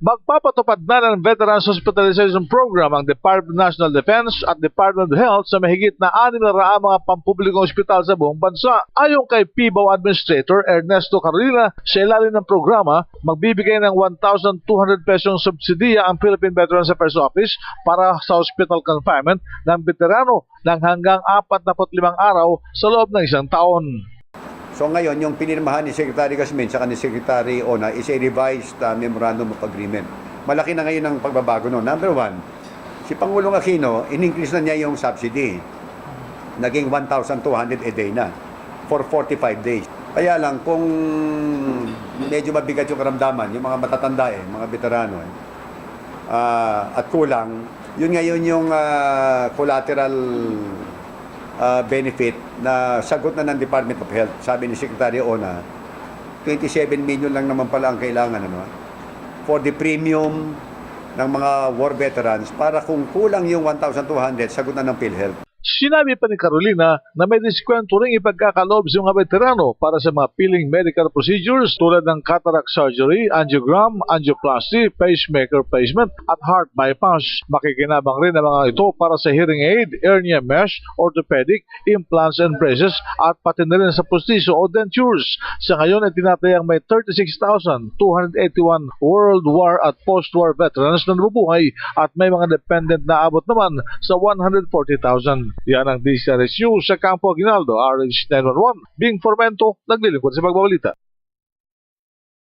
Magpapatupad na ng Veterans Hospitalization Program ang Department of National Defense at Department of Health sa mahigit na 600 mga pampublikong ospital sa buong bansa. Ayon kay PIBAW Administrator Ernesto Carolina, sa ilalim ng programa, magbibigay ng 1,200 pesong subsidiya ang Philippine Veterans Affairs Office para sa hospital confinement ng veterano ng hanggang 45 araw sa loob ng isang taon. So ngayon, yung pinirmahan ni Secretary Gasmin at ni Secretary Ona is a revised Memorandum of Agreement. Malaki na ngayon ang pagbabago no. Number one, si Pangulong Aquino, in-increase na niya yung subsidy. Naging 1,200 a day na for 45 days. Kaya lang, kung medyo mabigat yung karamdaman, yung mga matatanda mga veterano at kulang, yun ngayon yung collateral benefit na sagot na ng Department of Health. Sabi ni Secretary Ona, 27 million lang naman pala ang kailangan for the premium ng mga war veterans para kung kulang yung 1,200, sagot na ng PhilHealth. Sinabi pa ni Carolina na may diskwento ring ipagkakaloob sa mga veterano para sa mga piling medical procedures tulad ng cataract surgery, angiogram, angioplasty, pacemaker placement at heart bypass. Makikinabang rin ang mga ito para sa hearing aid, hernia mesh, orthopedic, implants and braces at pati na rin sa postiso o dentures. Sa ngayon ay tinatayang may 36,281 World War at post-war veterans na nabubuhay at may mga dependent na abot naman sa 140,000. Yan ang DCRS News sa Campo Aguinaldo, RH 911. Bing Formento, naglilingkod sa pagbabalita.